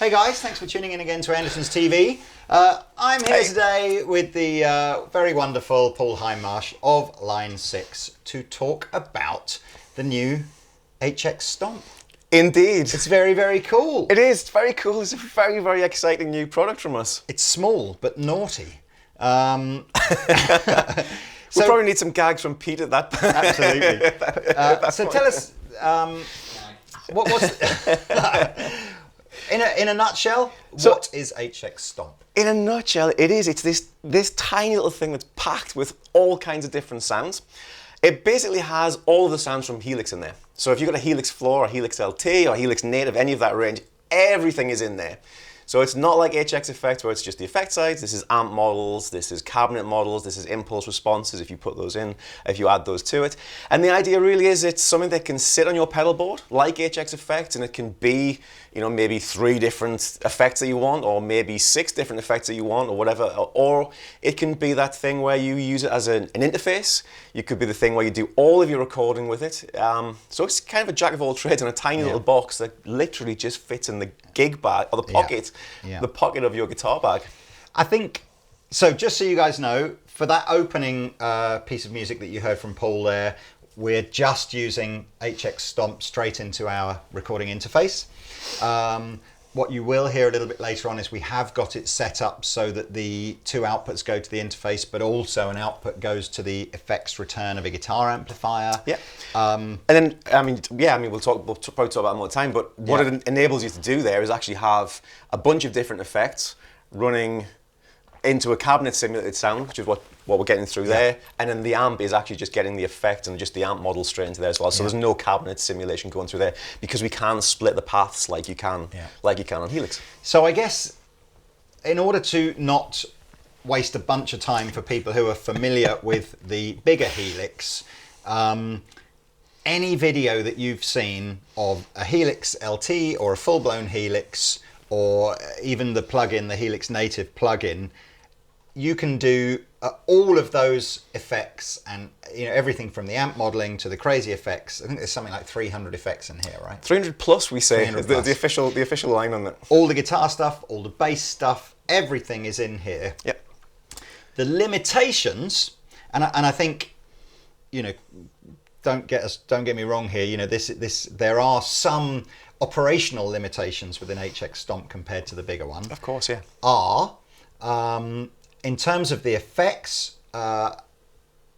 Hey guys, thanks for tuning in again to Andertons TV. I'm here today with the very wonderful Paul Hindmarsh of Line 6 to talk about the new HX Stomp. Indeed. It's very, very cool. It is very cool. It's a very, very exciting new product from us. It's small but naughty. We'll probably need some gags from Pete at that point. Absolutely. So tell us, what's... In a nutshell, what is HX Stomp? In a nutshell, it's this tiny little thing that's packed with all kinds of different sounds. It basically has all of the sounds from Helix in there. So if you've got a Helix Floor or Helix LT or Helix Native, any of that range, everything is in there. So it's not like HX Effect where it's just the effect sides. This is amp models, this is cabinet models, this is impulse responses if you put those in, if you add those to it. And the idea really is it's something that can sit on your pedal board like HX Effect, and it can be, you know, maybe 3 different effects that you want, or maybe 6 different effects that you want, or whatever. Or it can be that thing where you use it as an interface. You could be the thing where you do all of your recording with it. So it's kind of a jack of all trades in a tiny little box that literally just fits in the gig bag or the pocket, the pocket of your guitar bag. I think, so just so you guys know, for that opening piece of music that you heard from Paul there, we're just using HX Stomp straight into our recording interface. What you will hear a little bit later on is we have got it set up so that the 2 outputs go to the interface, but also an output goes to the effects return of a guitar amplifier. Yeah. And then, we'll probably talk about that more time, but what it enables you to do there is actually have a bunch of different effects running into a cabinet simulated sound, which is what we're getting through there, and then the amp is actually just getting the effect and just the amp model straight into there as well. So there's no cabinet simulation going through there because we can split the paths like you can on Helix. So I guess in order to not waste a bunch of time for people who are familiar with the bigger Helix, any video that you've seen of a Helix LT or a full-blown Helix, or even the plugin, the Helix Native plugin, you can do all of those effects, and everything from the amp modeling to the crazy effects. I think there's something like 300 effects in here, right? 300 plus, we say. The official line on it. All the guitar stuff, all the bass stuff, everything is in here. Yep. The limitations, and I think, don't get me wrong here. There are some operational limitations within HX Stomp compared to the bigger one. Of course, yeah. Are, in terms of the effects,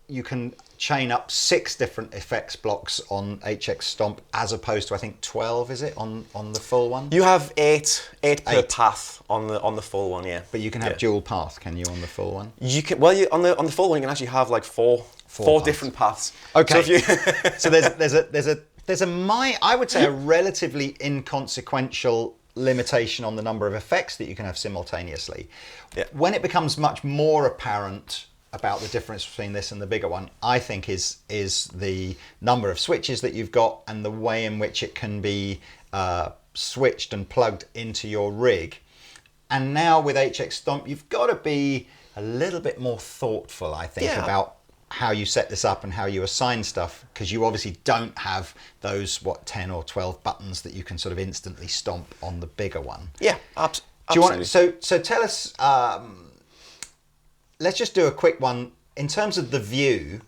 you can chain up 6 different effects blocks on HX Stomp as opposed to, I think, 12, is it, on the full one? You have 8 per path on the full one, yeah. But you can have dual path, can you, on the full one? You can, well, on the full one you can actually have like four different paths. Okay. So, if so there's I would say a relatively inconsequential limitation on the number of effects that you can have simultaneously. Yeah. When it becomes much more apparent about the difference between this and the bigger one, I think is the number of switches that you've got and the way in which it can be switched and plugged into your rig. And now with HX Stomp, you've got to be a little bit more thoughtful, I think, about how you set this up and how you assign stuff, because you obviously don't have those 10 or 12 buttons that you can sort of instantly stomp on the bigger one. Yeah, Do you want, so tell us, let's just do a quick one. In terms of the view,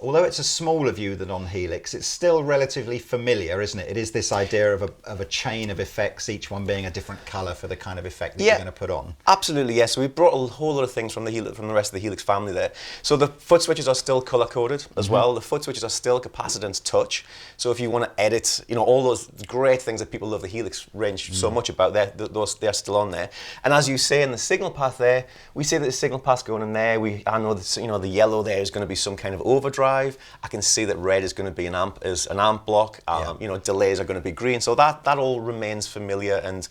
although it's a smaller view than on Helix, it's still relatively familiar, isn't it? It is this idea of a chain of effects, each one being a different colour for the kind of effect that you're going to put on. Absolutely, yes. So we brought a whole lot of things from the rest of the Helix family there. So the foot switches are still colour-coded as well. The foot switches are still capacitance touch. So if you want to edit, all those great things that people love the Helix range so much about, they're still on there. And as you say, in the signal path there, we say that the signal path's going in there. I know that the yellow there is going to be some kind of overdrive. I can see that red is going to be an amp block. Delays are going to be green. So that all remains familiar and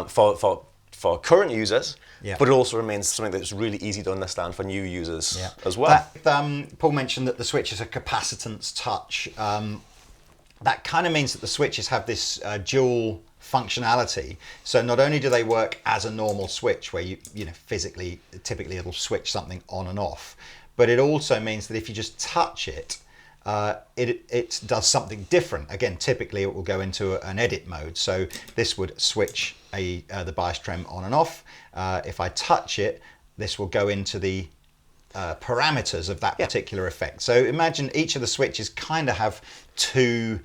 for current users, but it also remains something that's really easy to understand for new users as well. Paul mentioned that the switches are capacitance touch. That kind of means that the switches have this dual functionality. So not only do they work as a normal switch where physically, typically it'll switch something on and off, but it also means that if you just touch it, it does something different. Again, typically it will go into an edit mode. So this would switch the bias trem on and off. If I touch it, this will go into the parameters of that particular effect. So imagine each of the switches kind of have 2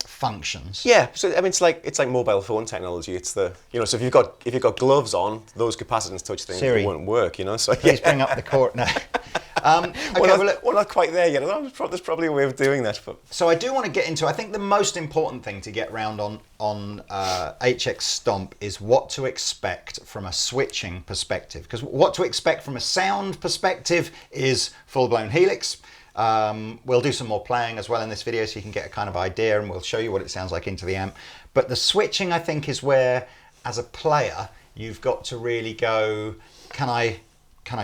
functions. Yeah, so I mean it's like mobile phone technology. It's so if you've got gloves on, those capacitance touch things won't work. So please bring up the cord now. We're not quite there yet. There's probably a way of doing that. But. So I do want to get into, I think the most important thing to get round on HX Stomp is what to expect from a switching perspective. Because what to expect from a sound perspective is full-blown Helix. We'll do some more playing as well in this video so you can get a kind of idea, and we'll show you what it sounds like into the amp. But the switching, I think, is where, as a player, you've got to really go, can I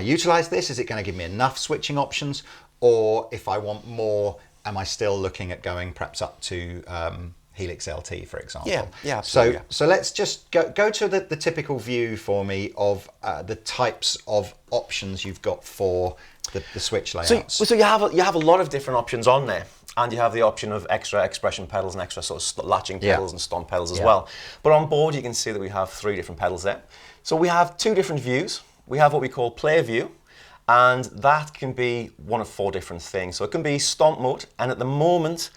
utilize this? Is it going to give me enough switching options? Or if I want more, am I still looking at going perhaps up to Helix LT, for example? Yeah, absolutely. So let's just go to the typical view for me of the types of options you've got for the switch layouts. So you have a lot of different options on there. And you have the option of extra expression pedals and extra sort of latching pedals and stomp pedals as well. But on board, you can see that we have 3 different pedals there. So we have 2 different views. We have what we call play view, and that can be one of 4 different things. So it can be stomp mode, and at the moment,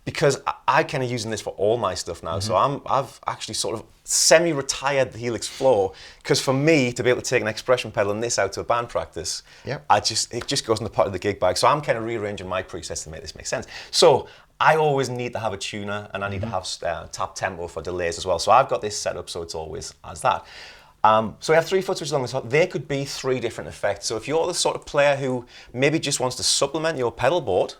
because I kind of using this for all my stuff now, so I've actually sort of semi-retired the Helix floor, because for me to be able to take an expression pedal and this out to a band practice, it just goes in the part of the gig bag. So I'm kind of rearranging my presets to make this make sense. So I always need to have a tuner, and I need to have tap tempo for delays as well. So I've got this set up so it's always as that. So we have 3 foot switches along the top. They could be 3 different effects. So if you're the sort of player who maybe just wants to supplement your pedal board,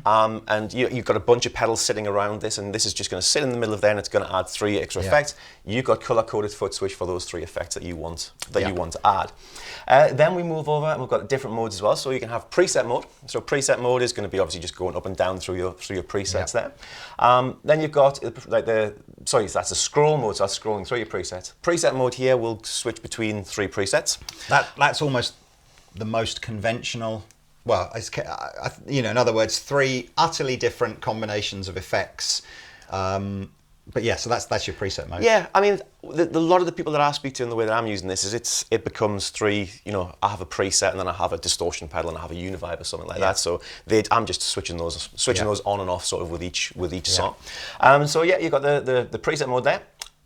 and you've got a bunch of pedals sitting around this, and this is just going to sit in the middle of there, and it's going to add 3 extra effects, you've got color-coded foot switch for those 3 effects that you want to add. Then we move over, and we've got different modes as well. So you can have preset mode. So preset mode is going to be obviously just going up and down through your presets there. Then you've got that's a scroll mode, so that's scrolling through your presets. Preset mode here will switch between 3 presets. That's almost the most conventional. Well, in other words, 3 utterly different combinations of effects But yeah, so that's your preset mode. Yeah, I mean, the lot of the people that I speak to and the way that I'm using this is it becomes three, I have a preset and then I have a distortion pedal and I have a univibe or something like that. So I'm just switching those on and off sort of with each song. So yeah, you've got the preset mode there.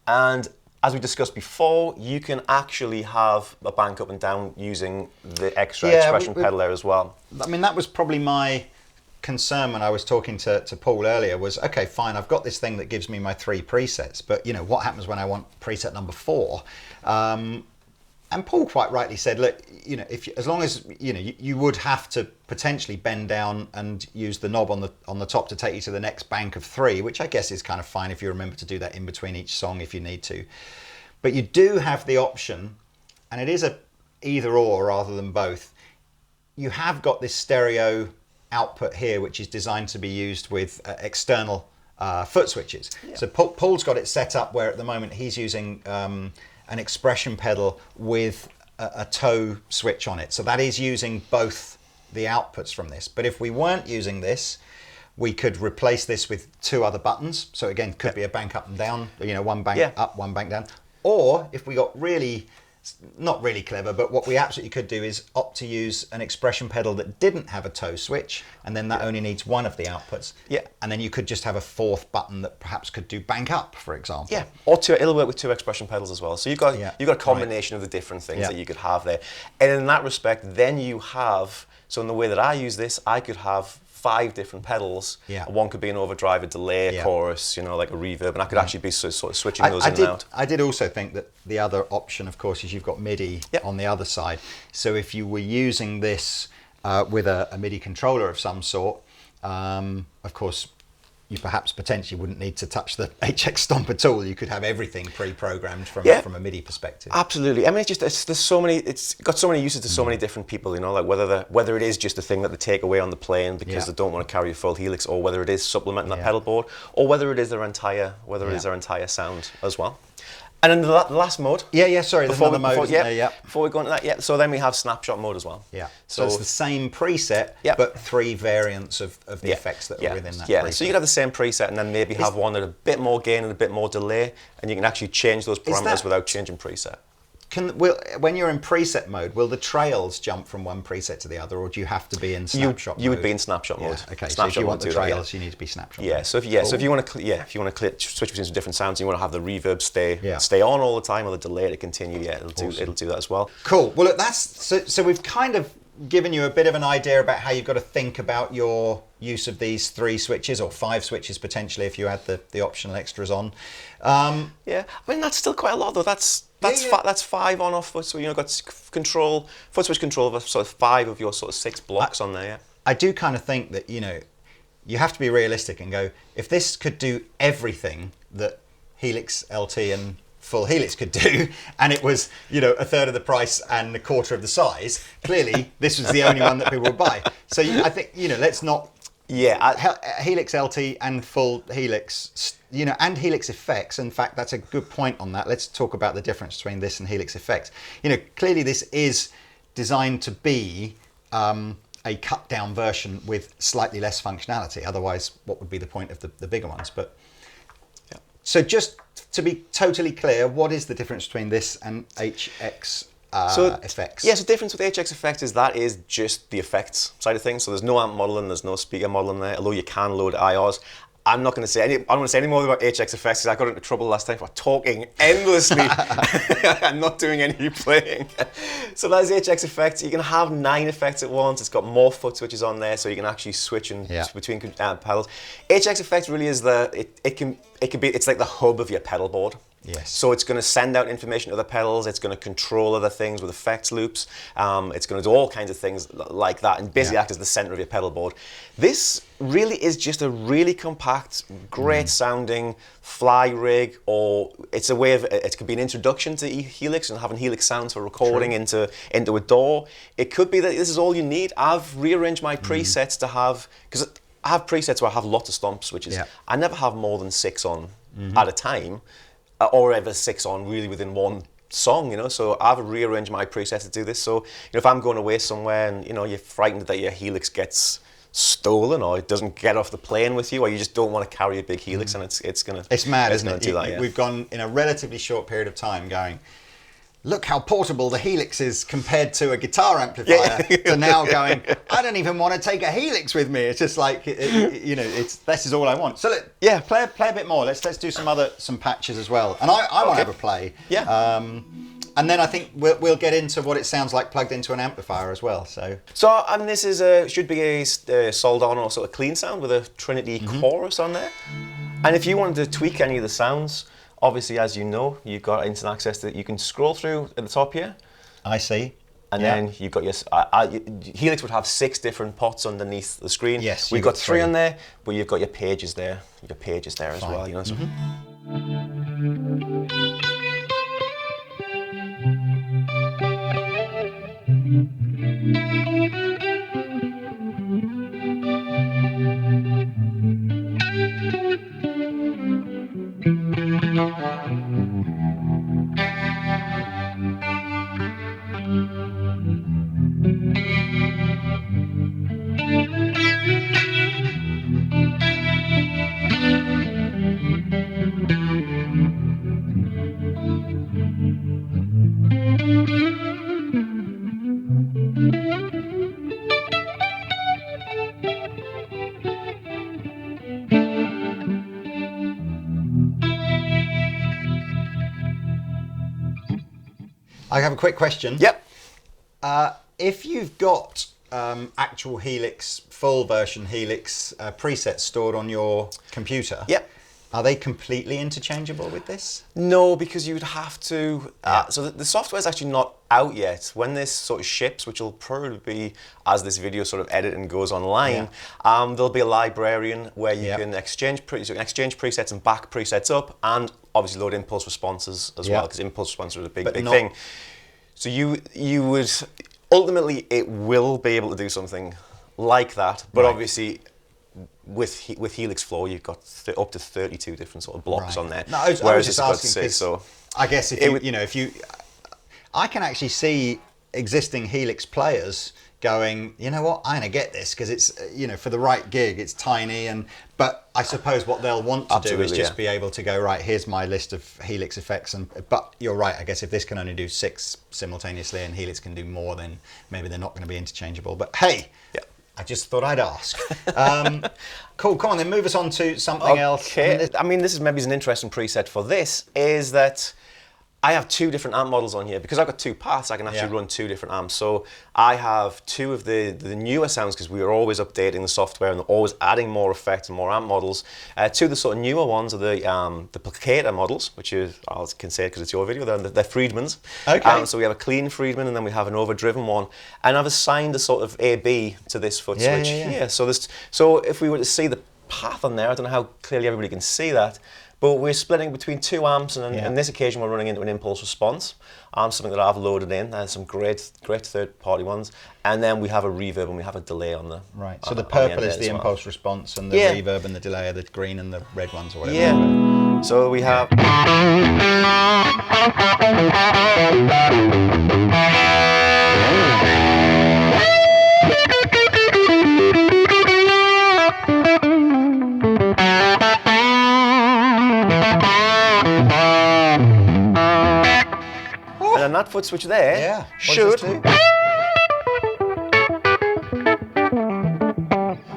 And as we discussed before, you can actually have a bank up and down using the extra expression pedal there as well. I mean, that was probably my concern when I was talking to Paul earlier was, okay, fine, I've got this thing that gives me my 3 presets, but what happens when I want preset number 4? And Paul quite rightly said, look, as long as you would have to potentially bend down and use the knob on the top to take you to the next bank of 3, which I guess is kind of fine if you remember to do that in between each song if you need to. But you do have the option, and it is a either or rather than both. You have got this stereo output here, which is designed to be used with external foot switches. Yeah. So Paul's got it set up where at the moment he's using an expression pedal with a toe switch on it. So that is using both the outputs from this. But if we weren't using this, we could replace this with 2 other buttons. So again, could be a bank up and down, one bank up, one bank down. Or if we got not really clever, but what we absolutely could do is opt to use an expression pedal that didn't have a toe switch, and then that only needs one of the outputs. Yeah. And then you could just have a 4th button that perhaps could do bank up, for example. Yeah. Or it'll work with 2 expression pedals as well. So you've got a combination of the different things that you could have there. And in that respect, then you have, so in the way that I use this, I could have 5 different pedals. Yeah. One could be an overdrive, a delay, a chorus, like a reverb, and I could actually be sort of switching those in and out. I did also think that the other option, of course, is you've got MIDI on the other side. So if you were using this with a MIDI controller of some sort, of course, you perhaps potentially wouldn't need to touch the HX Stomp at all. You could have everything pre-programmed from a MIDI perspective. Absolutely. I mean, it's got so many uses to so many different people. Like whether it is just a thing that they take away on the plane because they don't want to carry a full Helix, or whether it is supplementing that pedal board, or whether it is their entire sound as well. And then the last mode. Sorry, there's another mode, before we go into that, so then we have snapshot mode as well. Yeah. So it's the same preset, but 3 variants of the effects that are within that preset. So you could have the same preset and then maybe have one with a bit more gain and a bit more delay, and you can actually change those parameters without changing preset. When you're in preset mode, will the trails jump from one preset to the other, or do you have to be in snapshot mode? You would be in snapshot mode. Okay, so if you want the trails, you need to be snapshot mode. Yeah, so if you want to switch between some different sounds, and you want to have the reverb stay on all the time, or the delay to continue, it'll do that as well. Cool. Well, look, so we've kind of given you a bit of an idea about how you've got to think about your use of these 3 switches, or 5 switches potentially if you had the optional extras on. I mean, that's still quite a lot though. That's 5 on off foot. So got foot switch control of sort of 5 of your sort of 6 blocks on there. Yeah. I do kind of think that you have to be realistic and go, if this could do everything that Helix LT and full Helix could do, and it was a third of the price and a quarter of the size, clearly this was the only one that people would buy. So I think let's not. Helix LT and full Helix, and Helix effects. In fact, that's a good point on that. Let's talk about the difference between this and Helix effects. Clearly this is designed to be a cut down version with slightly less functionality. Otherwise, what would be the point of the bigger ones? But so just to be totally clear, what is the difference between this and HX effects? Yeah, so the difference with HX effects is that is just the effects side of things. So there's no amp modeling, there's no speaker modeling there, although you can load IRs. I'm not going to say any more about HX effects because I got into trouble last time for talking endlessly and not doing any playing. So that's HX effects. You can have 9 effects at once. It's got more foot switches on there, so you can actually switch between pedals. HX effects really is it's like the hub of your pedal board. Yes. So it's going to send out information to the pedals. It's going to control other things with effects loops. It's going to do all kinds of things like that, and basically act as the center of your pedal board. This really is just a really compact, great sounding fly rig, or it's a way of it could be an introduction to Helix and having Helix sounds for recording into a DAW. It could be that this is all you need. I've rearranged my presets to have, because I have presets where I have lots of stomp switches. Yeah. I never have more than 6 on at a time. Or ever 6 on really within one song, So I've rearranged my presets to do this. So if I'm going away somewhere and you're frightened that your Helix gets stolen, or it doesn't get off the plane with you, or you just don't want to carry a big Helix, and it's gonna. It's mad, isn't it? Do that, yeah. We've gone in a relatively short period of time going, look how portable the Helix is compared to a guitar amplifier, to now going, I don't even want to take a Helix with me. It's just like, this is all I want. So play a bit more. Let's do some patches as well. And I want to have a play. Yeah. And then I think we'll get into what it sounds like plugged into an amplifier as well. So I mean, this is should be a Soldano sort of clean sound with a Trinity chorus on there. And if you wanted to tweak any of the sounds, obviously, as you know, you've got instant access that you can scroll through at the top here. I see. And then you've got your Helix would have 6 different pots underneath the screen. Yes, we've got 3 on there, but you've got your pages there. Your pages there as well. You know. So. I have a quick question. Yep. If you've got actual Helix, full version Helix presets stored on your computer, Yep. Are they completely interchangeable with this? No, because you'd have to. So the software is actually not out yet. When this sort of ships, which will probably be as this video sort of edited and goes online, there'll be a librarian where you can exchange presets and back presets up, and obviously load impulse responses as well, because impulse responses are a big thing. So you would ultimately, it will be able to do something like that, but obviously. With Helix Flow, you've got up to 32 different sort of blocks on there. No, I was just asking, so I guess I can actually see existing Helix players going, you know what, I'm gonna get this because it's for the right gig, it's tiny, but I suppose what they'll want to do is just be able to go, right, here's my list of Helix effects, but you're right, I guess if this can only do 6 simultaneously and Helix can do more, then maybe they're not going to be interchangeable. But hey. I just thought I'd ask. Cool, come on then, move us on to something else. I mean, this is maybe an interesting preset for this, is that I have 2 different amp models on here. Because I've got 2 paths, I can actually run 2 different amps. So I have 2 of the newer sounds, because we are always updating the software and always adding more effects and more amp models. 2 of the sort of newer ones are the Plicator models, which is, I can say it because it's your video, they're Friedmans. Okay. So we have a clean Friedman and then we have an overdriven one. And I've assigned a sort of A-B to this foot switch here. So if we were to see the path on there, I don't know how clearly everybody can see that, but we're splitting between 2 amps, and on this occasion we're running into an impulse response, something that I've loaded in. There's some great third-party ones, and then we have a reverb and we have a delay on the. Right. So the purple is the impulse response, and the reverb and the delay are the green and the red ones, or whatever. Yeah. So we have. And that foot switch there should.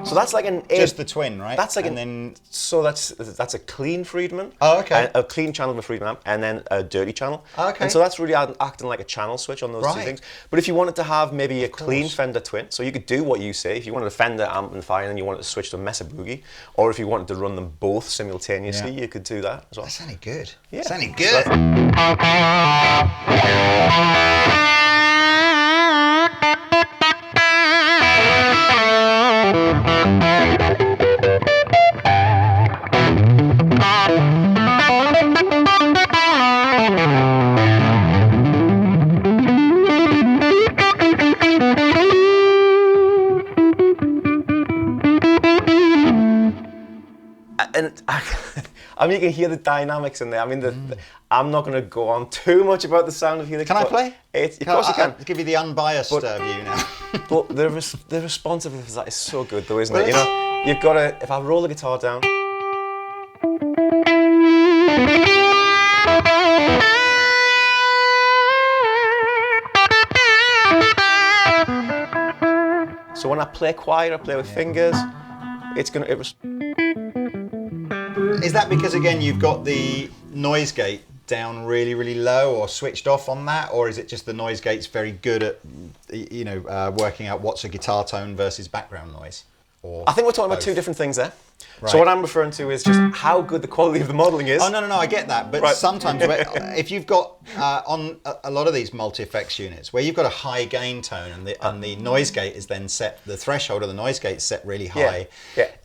So that's like just the twin, right? That's like that's a clean Friedman. Oh, okay. A clean channel of a Friedman amp, and then a dirty channel. Okay. And so that's really acting like a channel switch on those 2 things. But if you wanted to have maybe a clean Fender twin, so you could do what you say. If you wanted a Fender amplifier and then you wanted to switch to a Mesa Boogie, or if you wanted to run them both simultaneously, you could do that as well. That sounded good. Yeah. Sounded good. And I mean, you can hear the dynamics in there. I mean, I'm not going to go on too much about the sound of Helix. Can I play? Of course you can. I'll give you the unbiased view now. But the responsiveness of that is so good, though, isn't it? You know, you've got to. If I roll the guitar down. So when I play quiet, I play with fingers. It's gonna. Is that because again you've got the noise gate down really, really low or switched off on that, or is it just the noise gate's very good at working out what's a guitar tone versus background noise? Or I think we're talking both? about two different things there. Right. So what I'm referring to is just how good the quality of the modelling is. Oh no, I get that, but sometimes if you've got on a lot of these multi-effects units where you've got a high gain tone and the noise gate is then set, the threshold of the noise gate is set really high.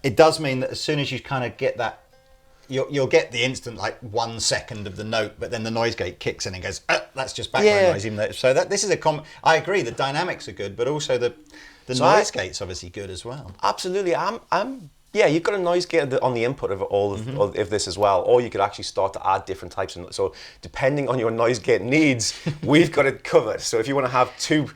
It does mean that as soon as you kind of get that, you'll get the instant like 1 second of the note, but then the noise gate kicks in and goes, that's just background noise. Even though, this is I agree, the dynamics are good, but also the noise gate's obviously good as well. Absolutely, yeah, you've got a noise gate on the input of all of this as well, or you could actually start to add different types. So depending on your noise gate needs, we've got it covered. So if you want to have two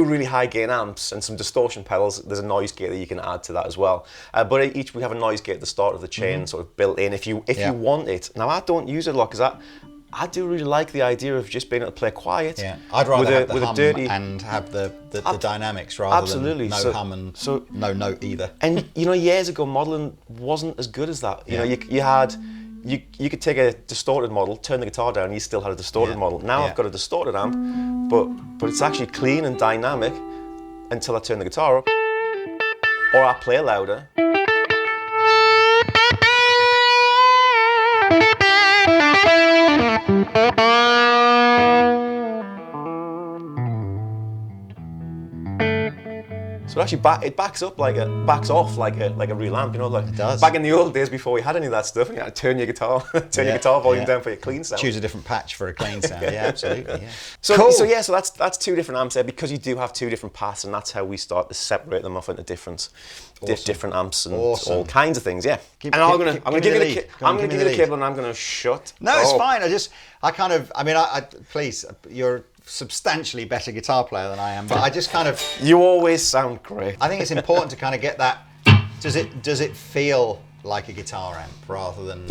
really high gain amps and some distortion pedals, there's a noise gate that you can add to that as well. But each we have a noise gate at the start of the chain, sort of built in if you want it. Now I don't use it a lot because I do really like the idea of just being able to play quiet. Yeah, I'd rather have the hum and have the dynamics rather than no hum and no note either. And years ago, modelling wasn't as good as that. You know, you could take a distorted model, turn the guitar down, and you still had a distorted model. Now I've got a distorted amp, but it's actually clean and dynamic until I turn the guitar up, or I play louder. So it backs off like a real amp, you know, like it does. Back in the old days before we had any of that stuff, you had to turn your guitar volume down for your clean sound. Choose a different patch for a clean sound. Yeah, absolutely. Yeah. So cool. So that's two different amps there because you do have two different paths, and that's how we start to separate them off into different amps and all kinds of things. Yeah. I'm gonna give you the cable, and I'm gonna shut. No, it's fine. Please, you're substantially better guitar player than I am, but I just kind of... You always sound great. I think it's important to kind of get that... Does it feel like a guitar amp rather than...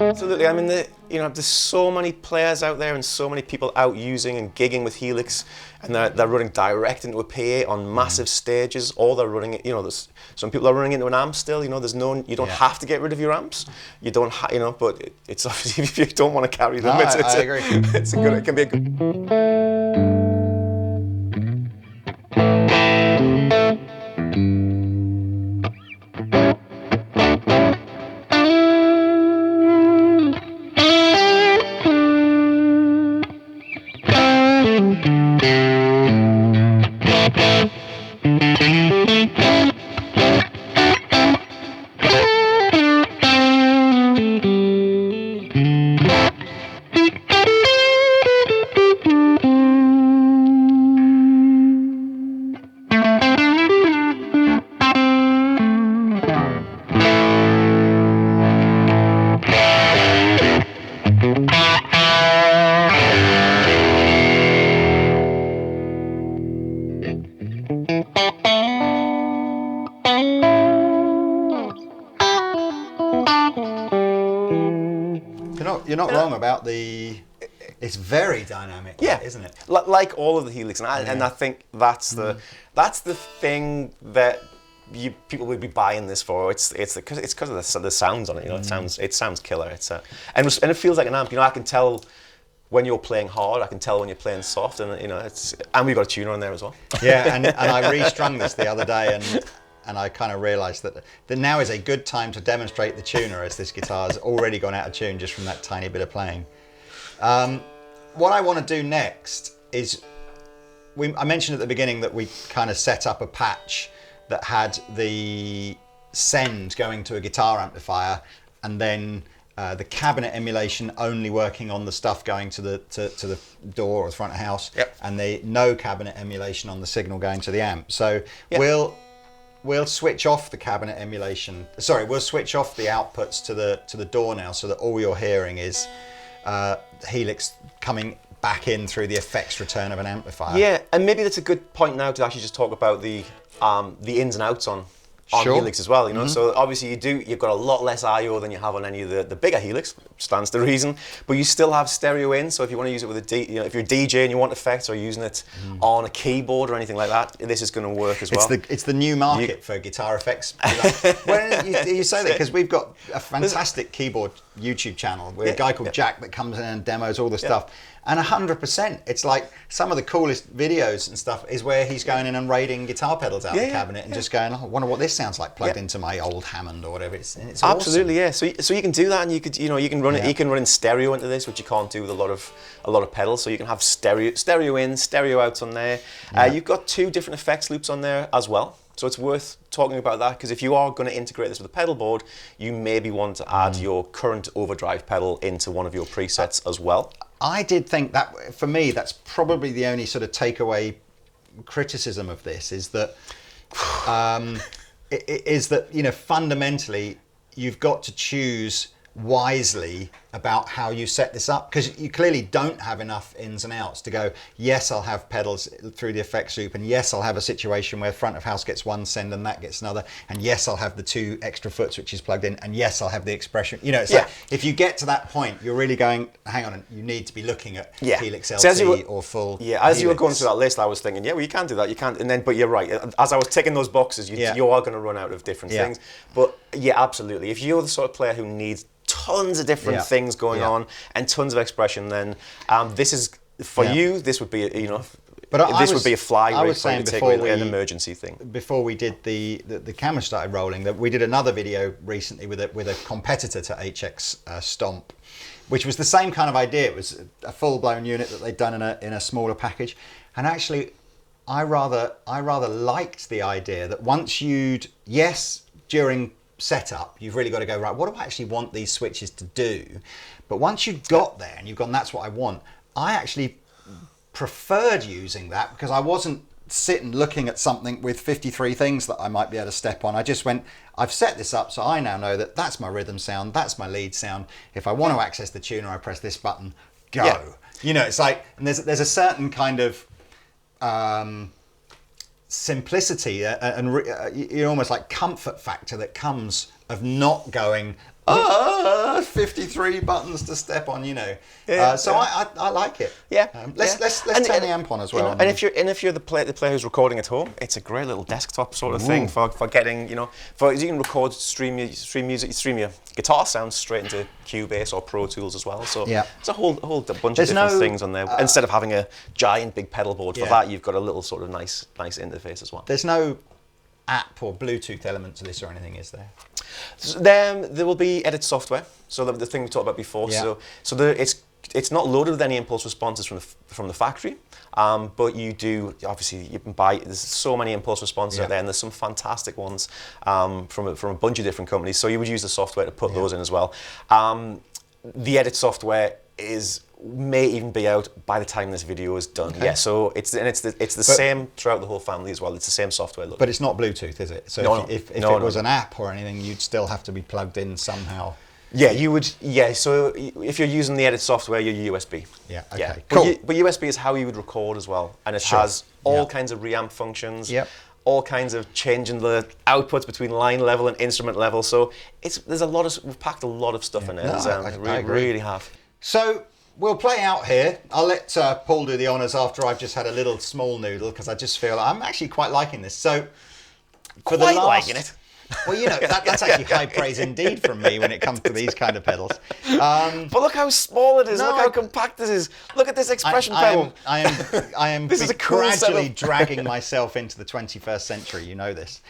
Absolutely. I mean, there's so many players out there and so many people out using and gigging with Helix, and they're running direct into a PA on massive stages, or they're running it. There's some people are running into an amp still. You don't have to get rid of your amps. You don't, but it's obviously if you don't want to carry them. I agree. It can be a good. You're not wrong about the... It's very dynamic, isn't it? Like all of the Helix, and I think that's the thing that people would be buying this for. It's because of the sounds on it. It sounds killer. And it feels like an amp. I can tell when you're playing hard. I can tell when you're playing soft, and and we've got a tuner on there as well. Yeah, and I restrung this the other day, and I kind of realised that now is a good time to demonstrate the tuner, as this guitar has already gone out of tune just from that tiny bit of playing. What I want to do next is, I mentioned at the beginning that we kind of set up a patch that had the send going to a guitar amplifier, and then the cabinet emulation only working on the stuff going to the door or the front of house, and the no cabinet emulation on the signal going to the amp. So we'll switch off the cabinet emulation. Sorry, we'll switch off the outputs to the DAW now, so that all you're hearing is Helix coming back in through the effects return of an amplifier. Yeah, and maybe that's a good point now to actually just talk about the ins and outs on Sure. Helix as well, you know. So obviously you've got a lot less I/O than you have on any of the bigger Helix, stands to reason. But you still have stereo in, so if you want to use it with if you're a DJ and you want effects, or using it on a keyboard or anything like that, this is going to work as well. It's the new market for guitar effects. When you say that, because we've got a fantastic keyboard YouTube channel with a guy called Jack that comes in and demos all the stuff. And 100%, it's like some of the coolest videos and stuff is where he's going in and raiding guitar pedals out of the cabinet and just going, oh, I wonder what this sounds like plugged into my old Hammond or whatever. It's absolutely awesome. So you can do that, and you can run it. You can run in stereo into this, which you can't do with a lot of pedals. So you can have stereo in, stereo out on there. You've got 2 different effects loops on there as well. So it's worth talking about that, because if you are going to integrate this with a pedal board, you maybe want to add your current overdrive pedal into one of your presets as well. I did think that, for me, that's probably the only sort of takeaway criticism of this, is that fundamentally you've got to choose wisely about how you set this up, because you clearly don't have enough ins and outs to go, yes, I'll have pedals through the effects loop, and yes, I'll have a situation where front of house gets one send and that gets another, and yes, I'll have the 2 extra foot switches plugged in, and yes, I'll have the expression. It's like, if you get to that point, you're really going, hang on, you need to be looking at Helix LT or full. Yeah, as Helix. you were going through that list, I was thinking, well, you can do that, you can't, but you're right. As I was ticking those boxes, you are going to run out of different things. But yeah, absolutely. If you're the sort of player who needs tons of different things going on and tons of expression, then this is for you. This would be would be a fly rig for you to take away an emergency thing. Before we did the camera started rolling, that we did another video recently with a competitor to HX Stomp, which was the same kind of idea. It was a full blown unit that they'd done in a smaller package, and actually, I rather liked the idea that once during setup, you've really got to go, right, what do I actually want these switches to do? But once you've got there and you've gone, that's what I want, I actually preferred using that, because I wasn't sitting looking at something with 53 things that I might be able to step on. I just went, I've set this up, so I now know that that's my rhythm sound, that's my lead sound. If I want to access the tuner, I press this button, go. It's like, and there's a certain kind of simplicity and almost like comfort factor that comes of not going 53 buttons to step on, I like it. Let's turn the amp on as well. And if you're the player who's recording at home, it's a great little desktop sort of thing for getting, you can record, stream your guitar sounds straight into Cubase or Pro Tools as well. So it's a whole bunch of different things on there. Instead of having a giant big pedal board for that, you've got a little sort of nice interface as well. There's no app or Bluetooth element to this or anything, is there? There will be edit software. So the thing we talked about before. So it's not loaded with any impulse responses from the factory, but you can buy. There's so many impulse responses out there, and there's some fantastic ones from a bunch of different companies. So you would use the software to put those in as well. The edit software may even be out by the time this video is done. Okay. Yeah, so it's the same throughout the whole family as well. It's the same software look. But it's not Bluetooth, is it? So if it was an app or anything, you'd still have to be plugged in somehow. Yeah, you would. Yeah, so if you're using the edit software, you're USB. Yeah. Okay. Yeah. Cool. But USB is how you would record as well, and it has all kinds of reamp functions. Yep. All kinds of changing the outputs between line level and instrument level. So we've packed a lot of stuff in it. I really have. So we'll play out here. I'll let Paul do the honours after I've just had a little small noodle, because I just feel I'm actually quite liking this. So liking it. Well, that's actually high praise indeed from me when it comes to these kind of pedals. But look how small it is. Look how compact this is. Look at this expression pedal. I am this is a cool gradually dragging myself into the 21st century. You know this.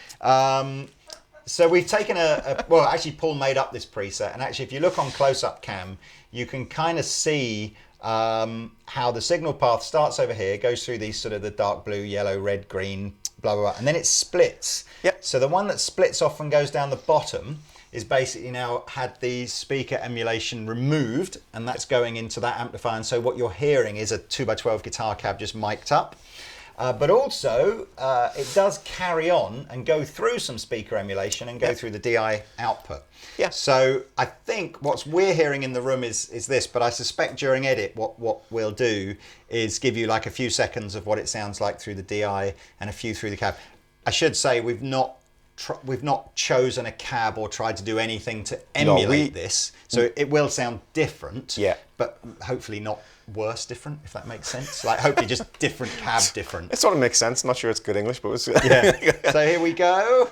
So we've taken actually Paul made up this preset, and actually if you look on close-up cam, you can kind of see how the signal path starts over here, goes through these sort of the dark blue, yellow, red, green, blah, blah, blah, and then it splits. Yep. So the one that splits off and goes down the bottom is basically now had the speaker emulation removed, and that's going into that amplifier, and so what you're hearing is a 2x12 guitar cab just mic'd up. but also it does carry on and go through some speaker emulation and go through the DI output. Yeah. So I think what we're hearing in the room is this, but I suspect during edit what we'll do is give you like a few seconds of what it sounds like through the DI and a few through the cab. I should say we've not chosen a cab or tried to do anything to emulate this, so it will sound different, but hopefully not worse different, if that makes sense. Like hopefully just different cab different. It sort of makes sense. I'm not sure it's good English, but it's yeah. So here we go.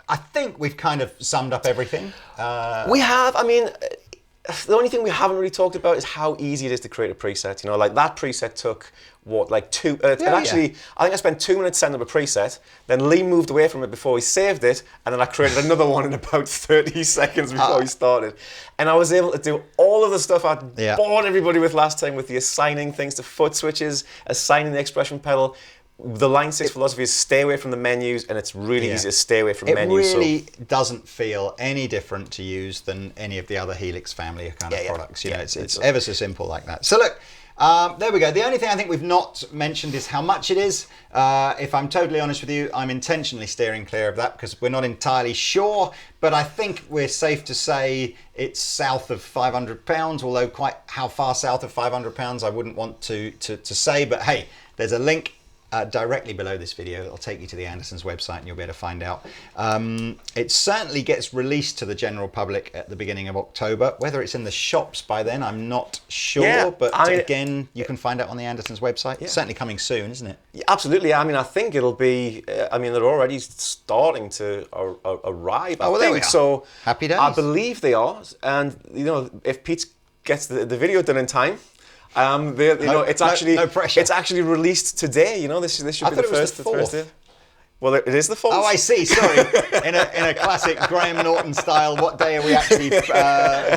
I think we've kind of summed up everything. We have. I mean, the only thing we haven't really talked about is how easy it is to create a preset. You know, like that preset took what, like two. I think I spent 2 minutes setting up a preset. Then Lee moved away from it before he saved it, and then I created another one in about 30 seconds before he started. And I was able to do all of the stuff I bored everybody with last time, with the assigning things to foot switches, assigning the expression pedal. The Line 6 philosophy is stay away from the menus, and it's really easy to stay away from menus. It really doesn't feel any different to use than any of the other Helix family of kind of products. You know, it's ever so simple like that. So look, there we go. The only thing I think we've not mentioned is how much it is. If I'm totally honest with you, I'm intentionally steering clear of that because we're not entirely sure, but I think we're safe to say it's south of £500, although quite how far south of £500 I wouldn't want to say, but hey, there's a link directly below this video. It'll take you to the Andertons website and you'll be able to find out. It certainly gets released to the general public at the beginning of October. Whether it's in the shops by then, I'm not sure, but again, you can find out on the Andertons website. It's certainly coming soon, isn't it? Yeah, absolutely. I mean, I think it'll be, I mean, they're already starting to arrive. I think. So happy days. I believe they are. And, you know, if Pete gets the video done in time, it's actually no pressure. It's actually released today. You know, this should be the first Thursday. Well, it is the 4th. Oh, I see. Sorry. in a classic Graham Norton style, what day are we actually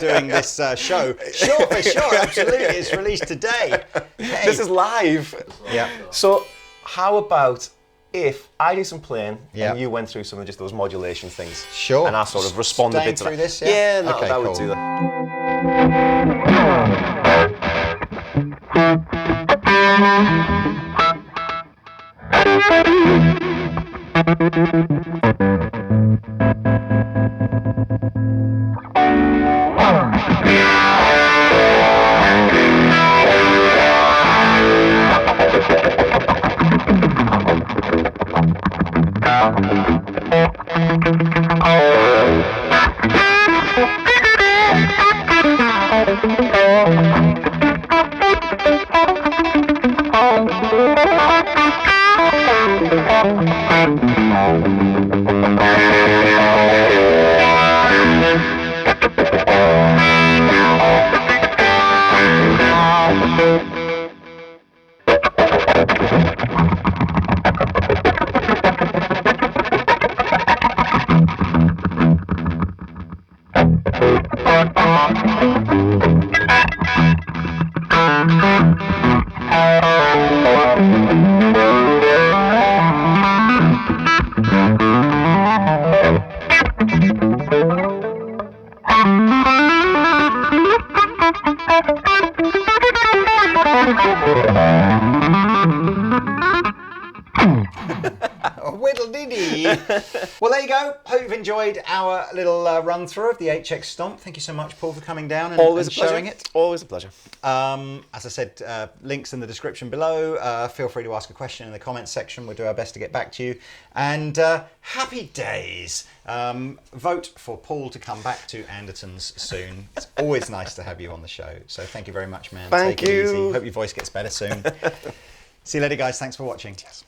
doing this show? Sure, for sure, absolutely. It's released today. Hey. This is live. Yeah. So, how about if I do some playing and you went through some of just those modulation things? Sure. And I sort of respond a bit to that. Through this, that would do whiddle-diddy. Well, there you go. Hope you've enjoyed our little run through of the HX Stomp. Thank you so much, Paul, for coming down and, Always and a pleasure. showing it. Always a pleasure. As I said, links in the description below. Feel free to ask a question in the comments section. We'll do our best to get back to you. And happy days. Vote for Paul to come back to Andertons soon. It's always nice to have you on the show. So thank you very much, man. Thank Take it you. easy. Hope your voice gets better soon. See you later, guys. Thanks for watching. Yes.